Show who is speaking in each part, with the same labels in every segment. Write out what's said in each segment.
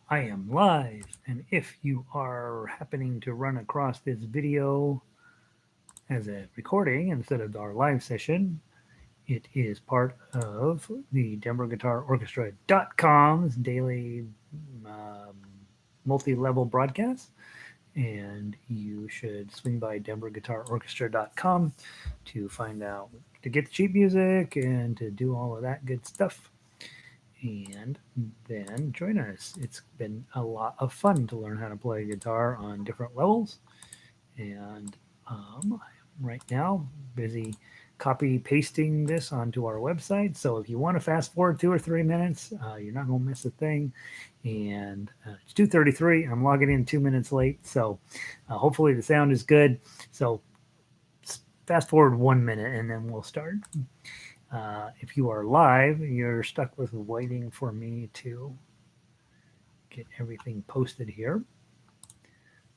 Speaker 1: I am live, and if you are happening to run across this video as a recording instead of our live session, it is part of the Denver Guitar Orchestra.com's daily um, multi-level broadcast, and you should swing by denverguitarorchestra.com to find out to get the cheap music and to do all of that good stuff, and then join us. It's been a lot of fun to learn how to play guitar on different levels, and I'm right now busy copy pasting this onto our website. So if you want to fast forward 2 or 3 minutes, you're not going to miss a thing. And it's 2:33. I'm logging in 2 minutes late, so hopefully the sound is good. So fast forward 1 minute, and then we'll start. If you are live, you're stuck with waiting for me to get everything posted here.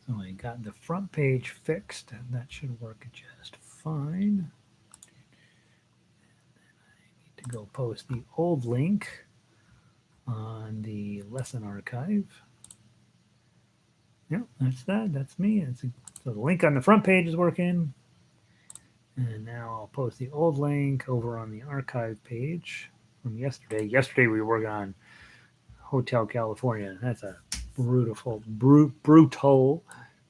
Speaker 1: So I got the front page fixed, and that should work just fine. I need to go post the old link on the lesson archive. Yep, that's that. That's me. So the link on the front page is working. And now I'll post the old link over on the archive page from yesterday. Yesterday we worked on Hotel California. That's a brutal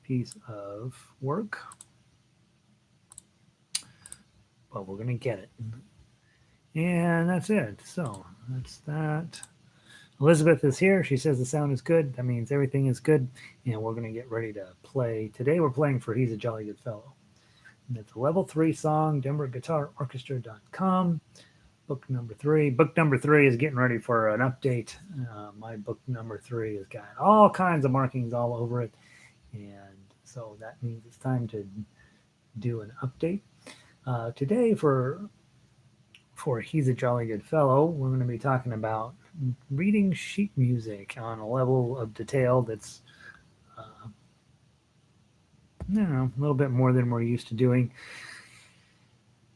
Speaker 1: piece of work. But we're going to get it. And that's it. So that's that. Elizabeth is here. She says the sound is good. That means everything is good. And we're going to get ready to play. Today we're playing for He's a Jolly Good Fellow. And it's a level 3 song, denverguitarorchestra.com. Book number 3. Book number 3 is getting ready for an update. My book number 3 has got all kinds of markings all over it. And so that means it's time to do an update. Today for He's a Jolly Good Fellow, we're going to be talking about reading sheet music on a level of detail that's a little bit more than we're used to doing.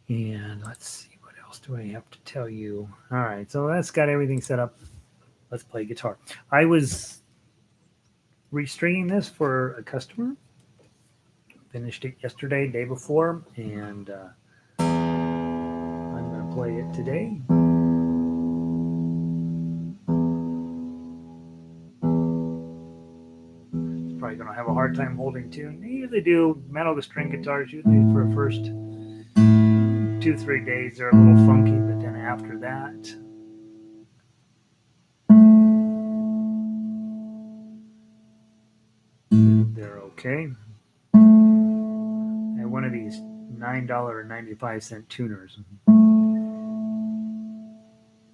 Speaker 1: And let's see, what else do I have to tell you? All right, so that's got everything set up. Let's play guitar. I was restringing this for a customer. Finished it yesterday, day before, and I'm going to play it today. It's probably going to have a hard time holding tune. They usually do metal to string guitars, usually for the first 2-3 days they're a little funky, but then after that they're okay. I have one of these $9.95 tuners,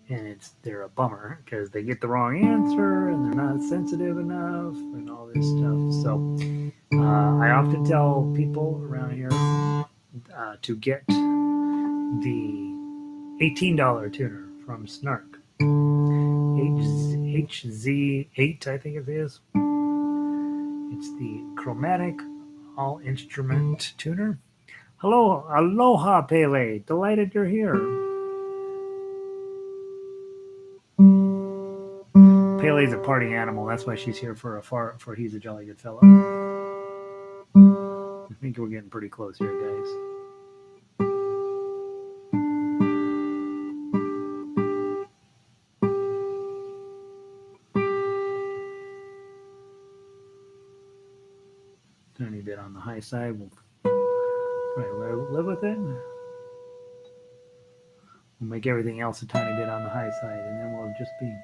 Speaker 1: and they're a bummer because they get the wrong answer and they're not sensitive enough and all this stuff. So I often tell people around here to get the $18 tuner from Snark. HZ8, I think it is. It's the chromatic all instrument tuner. Hello, aloha, Pele. Delighted you're here. Pele's a party animal. That's why she's here for He's a Jolly Good Fellow. I think we're getting pretty close here, guys. Tiny bit on the high side. We'll probably live with it. We'll make everything else a tiny bit on the high side, and then we'll just be.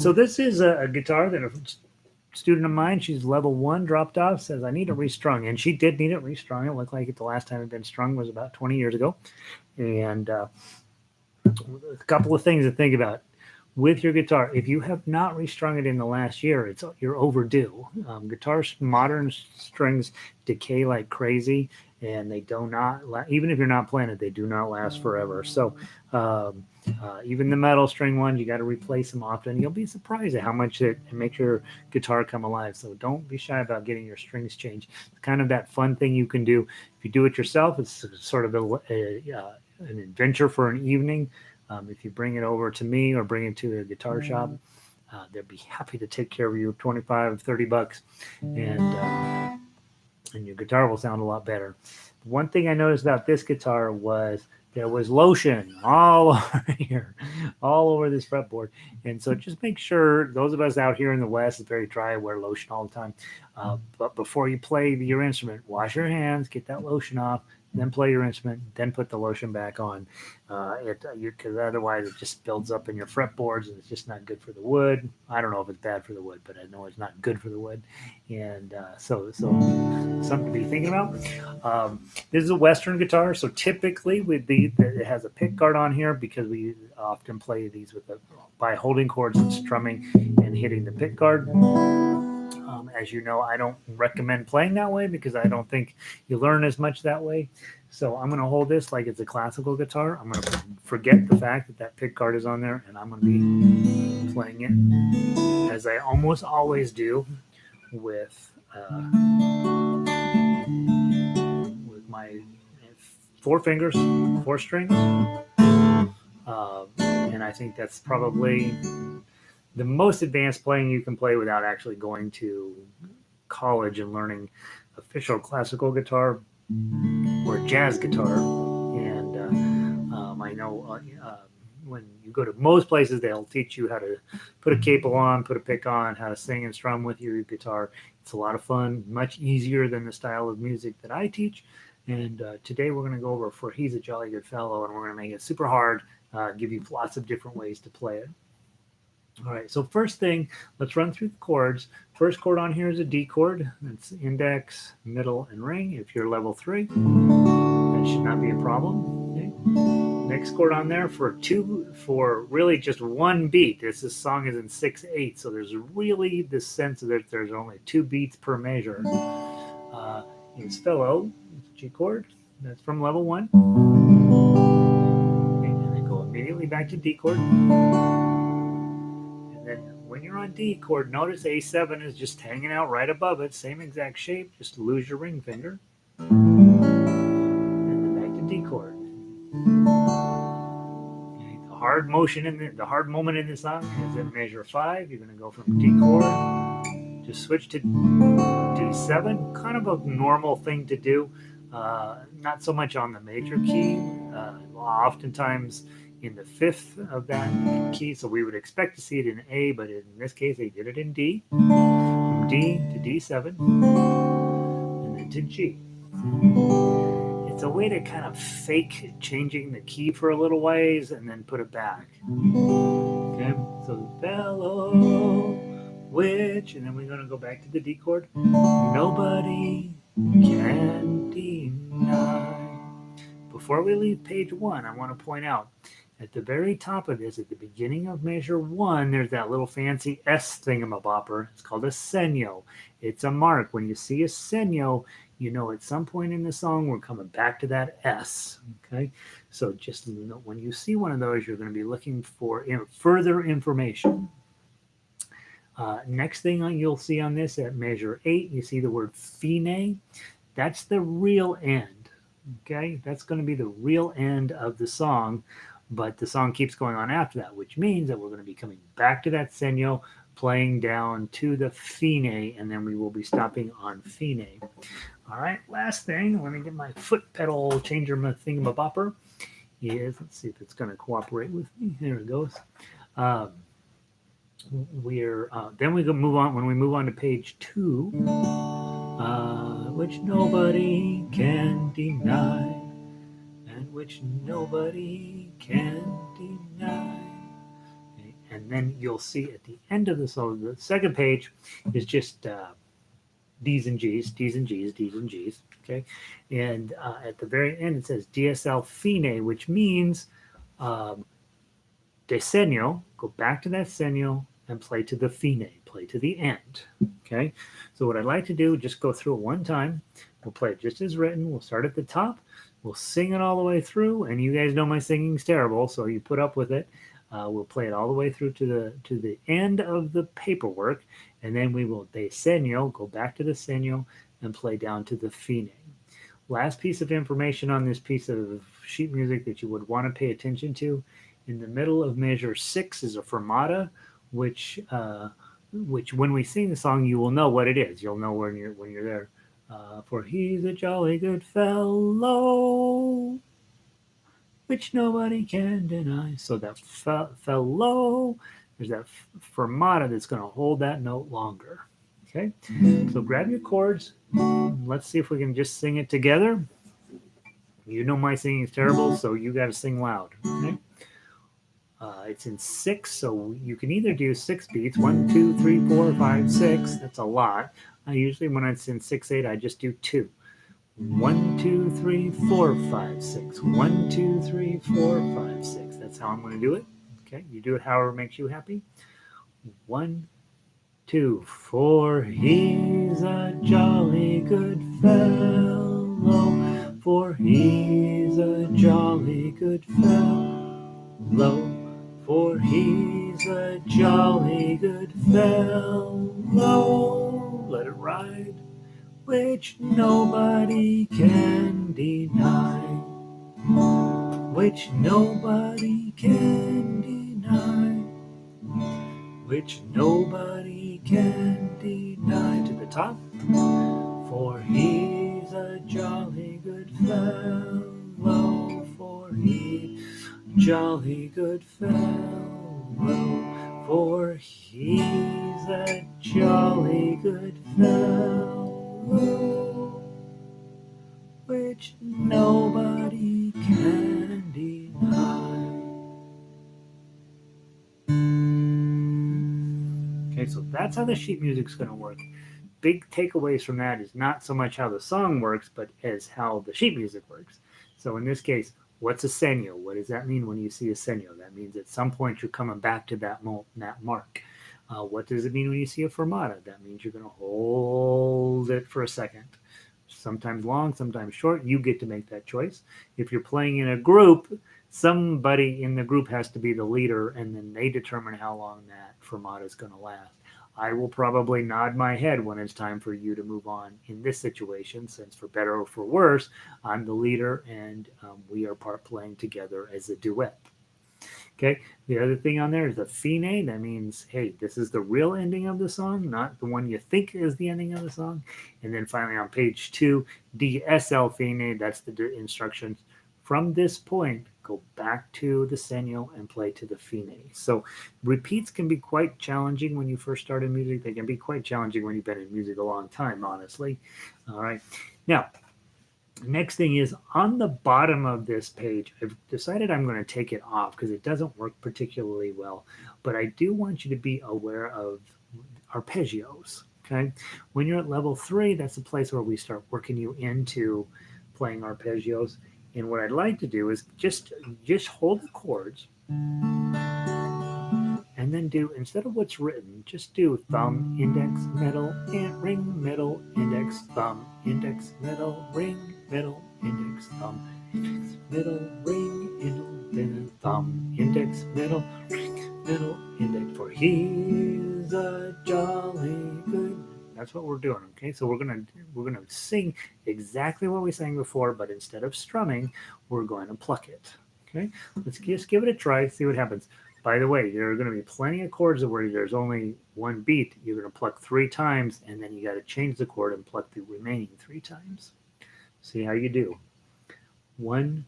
Speaker 1: So this is a guitar that a student of mine, she's level 1, dropped off, says, I need it restrung. And she did need it restrung. It looked like the last time it had been strung was about 20 years ago. And a couple of things to think about. With your guitar, if you have not restrung it in the last year, you're overdue. Guitars, modern strings decay like crazy, and they do not, even if you're not playing it, they do not last forever. So even the metal string ones, you got to replace them often. You'll be surprised at how much it makes your guitar come alive. So don't be shy about getting your strings changed. It's kind of that fun thing you can do. If you do it yourself, it's sort of an adventure for an evening, if you bring it over to me or bring it to a guitar shop, they'd be happy to take care of you. 25, 30 bucks, and your guitar will sound a lot better. One thing I noticed about this guitar was there was lotion all over here, all over this fretboard. And so just make sure, those of us out here in the West, it's very dry, wear lotion all the time. But before you play your instrument, wash your hands, get that lotion off, then play your instrument, then put the lotion back on. Because otherwise it just builds up in your fretboards and it's just not good for the wood. I don't know if it's bad for the wood, but I know it's not good for the wood. And so something to be thinking about. This is a Western guitar, so typically it has a pick guard on here because we often play these by holding chords and strumming and hitting the pick guard. As you know, I don't recommend playing that way because I don't think you learn as much that way. So I'm going to hold this like it's a classical guitar. I'm going to forget the fact that that pick guard is on there, and I'm going to be playing it as I almost always do with my 4 fingers, 4 strings. And I think that's probably the most advanced playing you can play without actually going to college and learning official classical guitar or jazz guitar. And I know when you go to most places, they'll teach you how to put a capo on, put a pick on, how to sing and strum with your guitar. It's a lot of fun, much easier than the style of music that I teach. And today we're going to go over For He's a Jolly Good Fellow, and we're going to make it super hard, give you lots of different ways to play it. All right, so first thing, let's run through the chords. First chord on here is a D chord. That's index, middle, and ring. If you're level 3, that should not be a problem. Okay. Next chord on there for really just one beat. This song is in 6/8, so there's really this sense that there's only 2 beats per measure. Is fellow, G chord. That's from level 1. Okay, and then go immediately back to D chord. Then when you're on D chord, notice A7 is just hanging out right above it, same exact shape, just lose your ring finger. And then back to D chord. Okay, the hard moment in the song is at measure 5. You're going to go from D chord to switch to D7, kind of a normal thing to do. Not so much on the major key. Oftentimes in the 5th of that key, so we would expect to see it in A, but in this case they did it in D, from D to D7, and then to G. It's a way to kind of fake changing the key for a little ways and then put it back. Okay, so fellow, which, and then we're going to go back to the D chord. Nobody can deny. Before we leave page 1, I want to point out at the very top of this, at the beginning of measure 1, there's that little fancy S thingamabopper. It's called a segno. It's a mark. When you see a segno, you know at some point in the song we're coming back to that S. Okay, so just when you see one of those, you're going to be looking for further information. Next thing you'll see on this at measure 8, you see the word fine. That's the real end. Okay, that's going to be the real end of the song, but the song keeps going on after that, which means that we're going to be coming back to that segno, playing down to the fine, and then we will be stopping on fine. All right, last thing, let me get my foot pedal changer thingamabopper. Let's see if it's going to cooperate with me. There it goes. Then we can move on. When we move on to page 2, which nobody can deny, and which nobody can deny. Okay. And then you'll see at the end of the song, the second page is just D's and G's, D's and G's, D's and G's. Okay, and at the very end it says DSL fine, which means de segno. Go back to that segno and play to the fine, play to the end. Okay, so what I'd like to do, just go through it one time. We'll play it just as written. We'll start at the top. We'll sing it all the way through, and you guys know my singing's terrible, so you put up with it. We'll play it all the way through to the end of the paperwork, and then we will de segno, go back to the segno, and play down to the fine. Last piece of information on this piece of sheet music that you would want to pay attention to. In the middle of measure 6 is a fermata, which when we sing the song, you will know what it is. You'll know when you're there. For he's a jolly good fellow, which nobody can deny. So that fellow, there's that fermata that's going to hold that note longer. Okay, so grab your chords. Let's see if we can just sing it together. You know my singing is terrible, so you got to sing loud. Okay. It's in 6, so you can either do 6 beats, 1, 2, 3, 4, 5, 6. That's a lot. I usually, when it's in 6/8, I just do 2. 1, 2, 3, 4, 5, 6. 1, 2, 3, 4, 5, 6. That's how I'm going to do it. Okay, you do it however makes you happy. 1, 2, 4. He's a jolly good fellow. For he's a jolly good fellow. For he's a jolly good fellow. Let it ride, which nobody can deny. Which nobody can deny. Which nobody can deny. To the top. For he's a jolly good fellow. For he's a jolly good fellow. For he's a jolly good fellow, which nobody can deny. Okay, so that's how the sheet music's going to work. Big takeaways from that is not so much how the song works, but as how the sheet music works. So in this case, what's a segno? What does that mean when you see a segno? That means at some point you're coming back to that mark. What does it mean when you see a fermata? That means you're going to hold it for a second. Sometimes long, sometimes short. You get to make that choice. If you're playing in a group, somebody in the group has to be the leader, and then they determine how long that fermata is going to last. I will probably nod my head when it's time for you to move on in this situation, since for better or for worse, I'm the leader and we are playing together as a duet. Okay, the other thing on there is the fine. That means, hey, this is the real ending of the song, not the one you think is the ending of the song. And then finally on page 2, DSL fine, that's the instructions. From this point, go back to the segno and play to the fine. So repeats can be quite challenging when you first start in music. They can be quite challenging when you've been in music a long time, honestly. All right. Now, next thing is on the bottom of this page, I've decided I'm going to take it off because it doesn't work particularly well. But I do want you to be aware of arpeggios. Okay. When you're at level 3, that's the place where we start working you into playing arpeggios. And what I'd like to do is just hold the chords and then do, instead of what's written, just do thumb, index, middle, and ring, middle, index, thumb, index, middle, ring, middle, index, thumb, index, middle, ring, middle, thumb, index, middle, ring, middle, index. For he's a jolly good. That's what we're doing. Okay, so we're gonna sing exactly what we sang before, but instead of strumming, we're going to pluck it. Okay, let's just give it a try, see what happens. By the way, there are going to be plenty of chords where there's only one beat. You're going to pluck 3 times, and then you got to change the chord and pluck the remaining 3 times. See how you do. 1,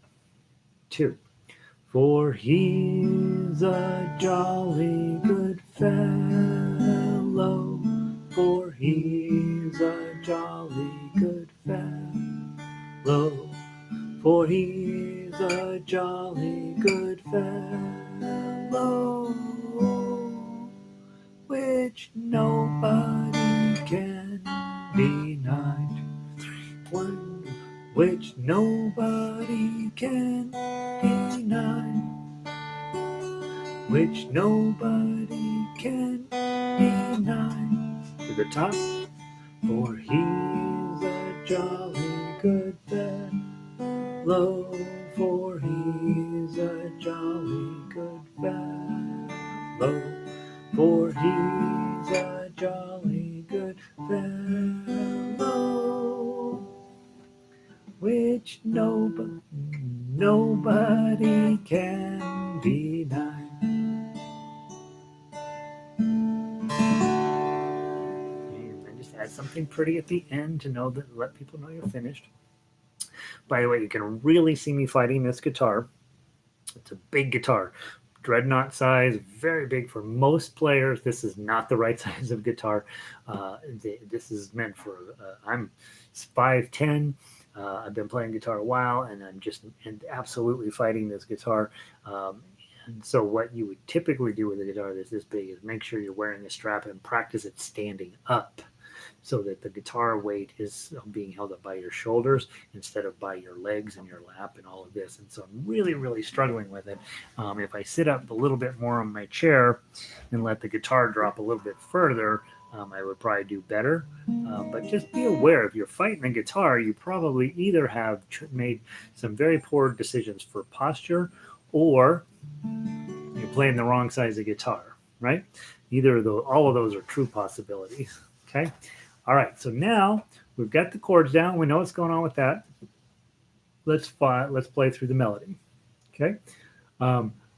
Speaker 1: 2. For he's a jolly good fellow. For he's a jolly good fellow. For he's a jolly good fellow, which nobody can deny. 1, which nobody can deny. Which nobody can deny. To the top. For he's a jolly good fellow. For he's a jolly good fellow. For he's a jolly good fellow, which night can be night. And then just add something pretty at the end to know that, let people know you're finished. By the way, you can really see me fighting this guitar. It's a big guitar, dreadnought size, very big for most players. This is not the right size of guitar. This is meant for, I'm 5'10". I've been playing guitar a while, and I'm just absolutely fighting this guitar. And so what you would typically do with a guitar that's this big is make sure you're wearing a strap and practice it standing up, so that the guitar weight is being held up by your shoulders instead of by your legs and your lap and all of this. And so I'm really, really struggling with it. If I sit up a little bit more on my chair and let the guitar drop a little bit further, I would probably do better. But just be aware, if you're fighting a guitar, you probably either have made some very poor decisions for posture, or you're playing the wrong size of guitar, right? Either of those, all of those are true possibilities. Okay. All right, so now we've got the chords down. We know what's going on with that. Let's play through the melody. Okay,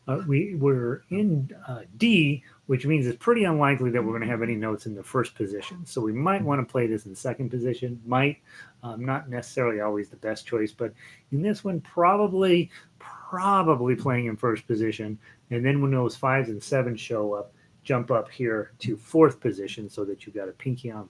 Speaker 1: we're in D, which means it's pretty unlikely that we're going to have any notes in the first position. So we might want to play this in second position. Might, not necessarily always the best choice, but in this one, probably playing in first position. And then when those 5s and 7s show up, jump up here to fourth position, so that you've got a pinky on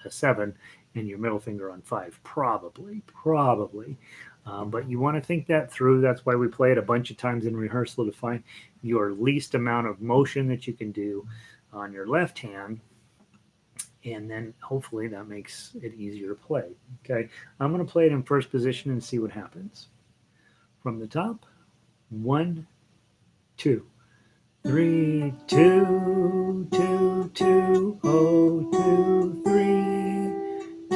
Speaker 1: 7 and your middle finger on 5, probably. But you want to think that through. That's why we play it a bunch of times in rehearsal, to find your least amount of motion that you can do on your left hand. And then hopefully that makes it easier to play. Okay, I'm going to play it in first position and see what happens. From the top, 1, 2. 3, 2, 2, 2, 0, 2, 3,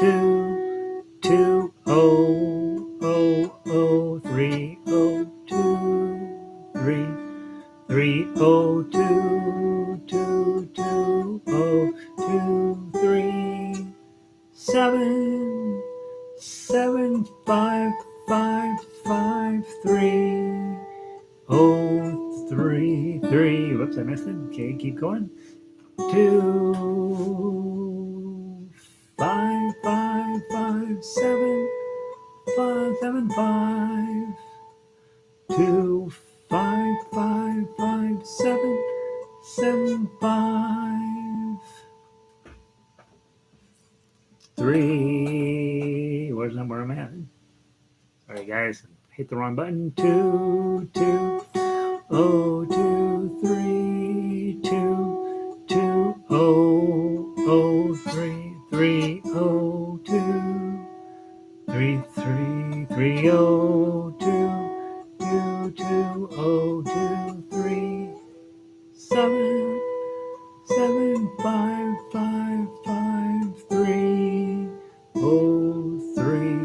Speaker 1: 2, 2, 0, 0, 0, 3, 0, 2, 3, 3, 0, 2, 2, 2, 0, 2, 3, 7, 7, 5, 5, 5, 3, 0, 3, 3. Whoops, I missed it. Okay, keep going. 2, 5, 5, 5, 7, 5, 7, 5. 2, 5, 5, 5, 7, 7, 5. 3. Where's that where I'm at? Sorry, guys. Hit the wrong button. 2, 2. 0, 2, 3, 2, 2, 0, 0, 3, 3, 0, 2, 3, 3, 3, 0, 2, 2, 2, 0, 2, 3, 7, 7, 5, 5, 5, 3, 0, 3.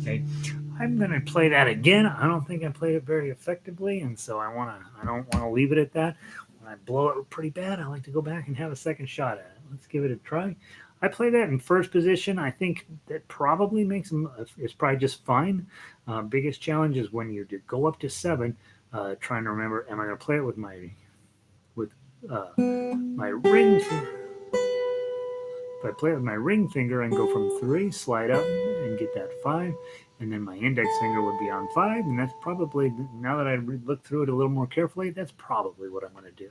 Speaker 1: Okay. I'm going to play that again. I don't think I played it very effectively, and so I don't want to leave it at that. When I blow it pretty bad, I like to go back and have a second shot at it. Let's give it a try. I play that in first position. I think that probably makes them, it's probably just fine. Biggest challenge is when you go up to 7, trying to remember, am I going to play it with my ring finger? If I play it with my ring finger and go from 3, slide up and get that 5, and then my index finger would be on 5, and that's probably, now that I look through it a little more carefully, that's probably what I'm going to do.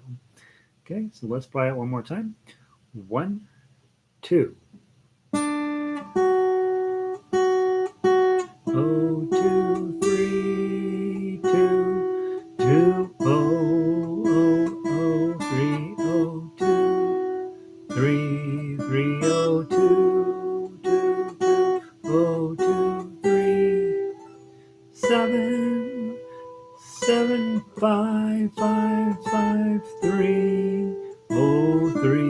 Speaker 1: Okay, so let's try it one more time. 1, 2. 0, 2, 3, 2, 2, 0, 0, 0, 3, 0, 2, 3, 3, 0, 2, 2, 2, 0, 2, 3, 7, 7, 5, 5, 5, 3, 0, 3,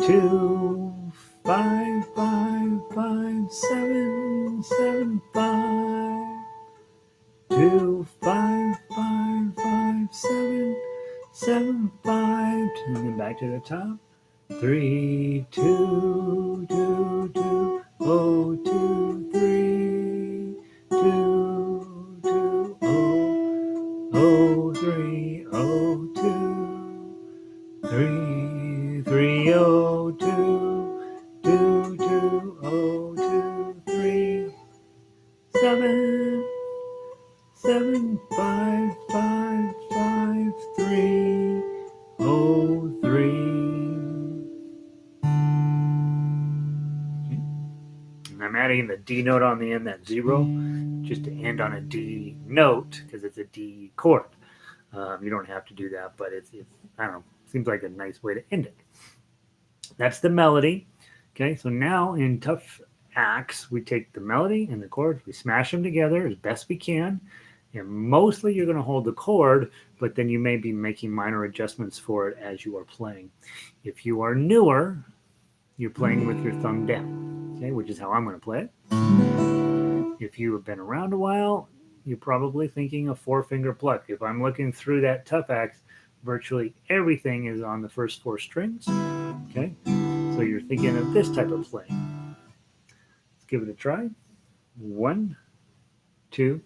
Speaker 1: 2, 5, 5, 5, 7, 7, 5, 2, 5, 5, 5, 7, 7, 5, and then back to the top. 3, 2, 2, 2, 0, 2, 3. 7, 7, 5, 5, 5, 3, 0, 3. And I'm adding the D note on the end, that 0, just to end on a D note because it's a D chord. You don't have to do that, but it's I don't know, seems like a nice way to end it. That's the melody. Okay, so now in tough acts, we take the melody and the chords, we smash them together as best we can. And mostly you're going to hold the chord, but then you may be making minor adjustments for it as you are playing. If you are newer, you're playing with your thumb down, okay, which is how I'm going to play it. If you have been around a while, you're probably thinking a 4-finger pluck. If I'm looking through that tough act, virtually everything is on the first 4 strings, okay? So you're thinking of this type of playing. Let's give it a try. 1, 2,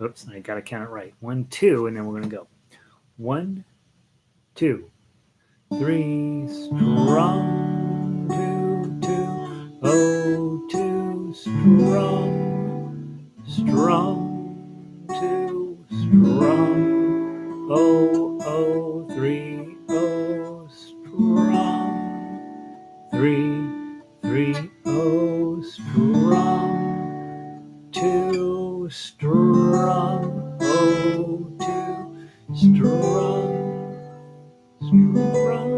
Speaker 1: oops, I got to count it right. 1, 2, and then we're going to go. 1, 2, 3, strum, 2, 2, oh, 2, strum, strum, 2, strum, oh, oh, 3, oh, strum, 3, 3, oh, strum, 2, strum, oh, 2, strum, strum,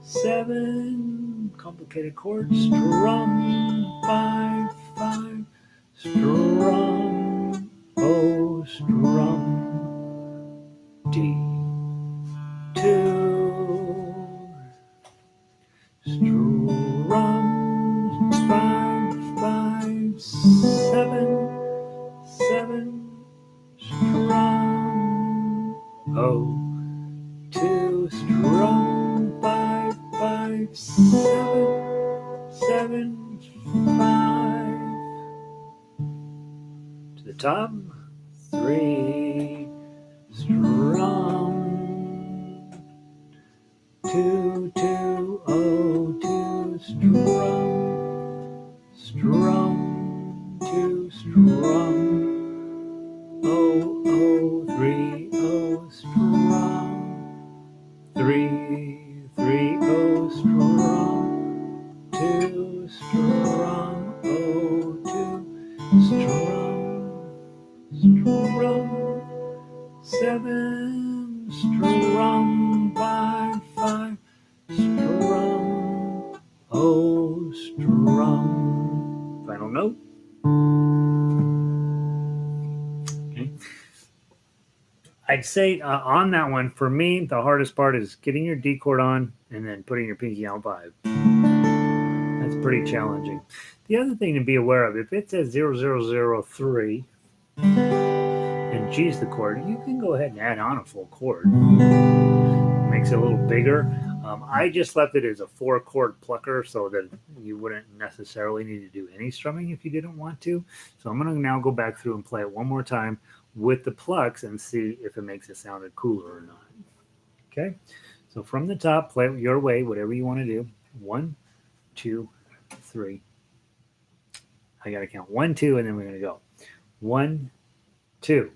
Speaker 1: 7, complicated chords, strum, 5, 5, strum, oh, strum, D, 2, strum, 5, 5, 7, 7, strum, oh, 2, strum, 5, 5, 7, 7, 5. To the top, 3, strum, 2, 2, oh, 2, strum, strum, 2, strum, oh, oh, 3, oh, strum, 3, 3, oh, strum, 2, strum, oh, 2, strum, strum, 7, strum, 5, 5, strum, oh, strum. Final note. Okay. I'd say on that one, for me, the hardest part is getting your D chord on and then putting your pinky on 5. That's pretty challenging. The other thing to be aware of, if it says 0003 and G's the chord, you can go ahead and add on a full chord. It makes it a little bigger. I just left it as a 4-chord plucker so that you wouldn't necessarily need to do any strumming if you didn't want to. So I'm going to now go back through and play it one more time with the plucks and see if it makes it sound cooler or not. Okay, so from the top, play it your way, whatever you want to do. 1, 2, 3. I got to count 1, 2, and then we're going to go 1, 2.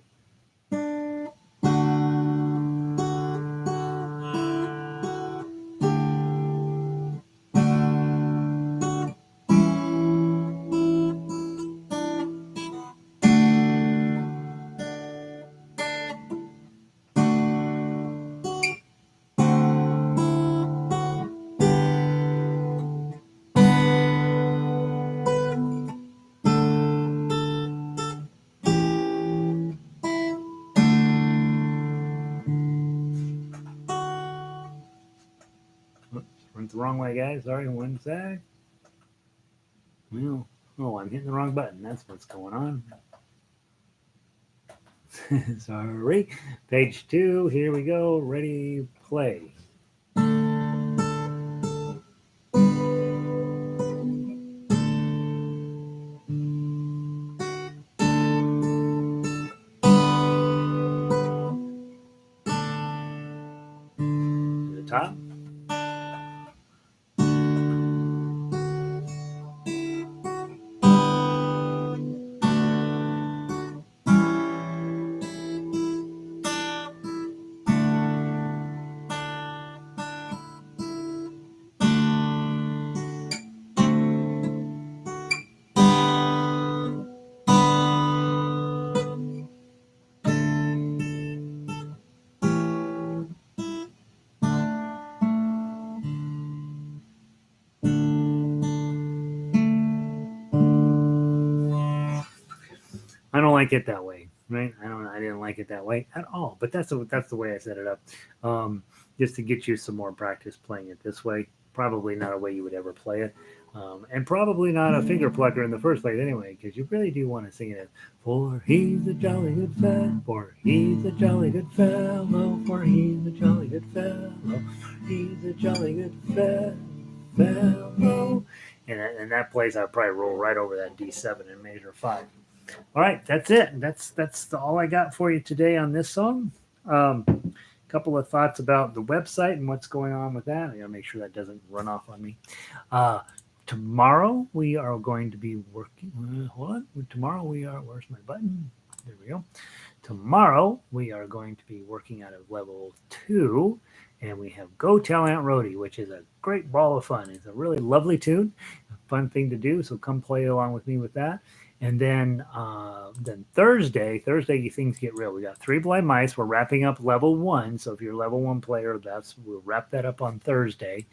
Speaker 1: Went the wrong way, guys. Sorry, 1 sec. Well, oh, I'm hitting the wrong button. That's what's going on. Sorry. Page 2. Here we go. Ready, play. To the top. I don't like it that way, right? I didn't like it that way at all. But that's the way I set it up, um, just to get you some more practice playing it this way. Probably not a way you would ever play it, and probably not a finger plucker in the first place anyway, because you really do want to sing it as "For he's a jolly good fellow, for he's a jolly good fellow, for he's a jolly good fellow, he's a jolly good fellow." And in that place, I'd probably roll right over that D7 in major five. All right, that's it. All I got for you today on this song. Couple of thoughts about the website and what's going on with that. I got to make sure that doesn't run off on me. Uh, Tomorrow we are going to be working. Hold on. Tomorrow we are. Where's my button? There we go. Tomorrow we are going to be working out of level 2, and we have Go Tell Aunt Rhody, which is a great ball of fun. It's a really lovely tune, a fun thing to do. So come play along with me with that. And then Thursday things get real. We got Three Blind Mice. We're wrapping up level 1. So if you're a level 1 player, we'll wrap that up on Thursday.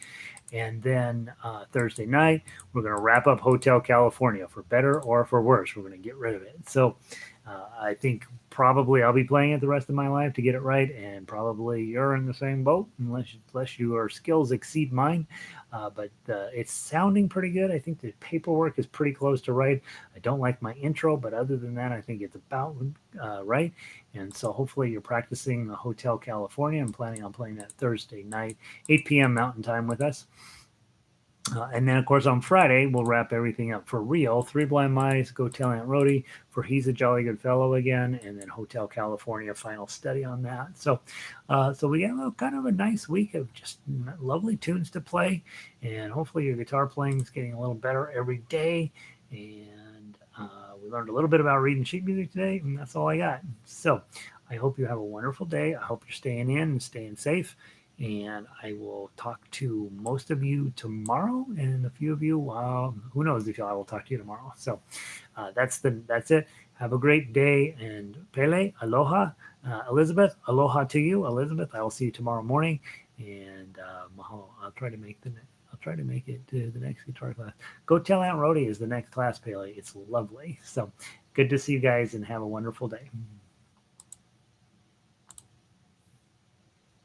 Speaker 1: And then Thursday night, we're going to wrap up Hotel California for better or for worse. We're going to get rid of it. So I think probably I'll be playing it the rest of my life to get it right, and probably you're in the same boat unless your skills exceed mine. But it's sounding pretty good. I think the paperwork is pretty close to right. I don't like my intro, but other than that, I think it's about right. And so hopefully you're practicing the Hotel California. I'm planning on playing that Thursday night, 8 p.m. Mountain Time with us. And then, of course, on Friday, we'll wrap everything up for real. Three Blind Mice, Go Tell Aunt Rhody for He's a Jolly Good Fellow again, and then Hotel California, final study on that. So we got kind of a nice week of just lovely tunes to play, and hopefully your guitar playing is getting a little better every day. And we learned a little bit about reading sheet music today, and that's all I got. So I hope you have a wonderful day. I hope you're staying in and staying safe, and I will talk to most of you tomorrow, and a few of you, who knows if I will talk to you tomorrow. So that's it. Have a great day, and Pele, aloha, Elizabeth, aloha to you, Elizabeth. I will see you tomorrow morning, and I'll try to make it to the next guitar class. Go Tell Aunt Rhody is the next class, Pele. It's lovely. So good to see you guys, and have a wonderful day.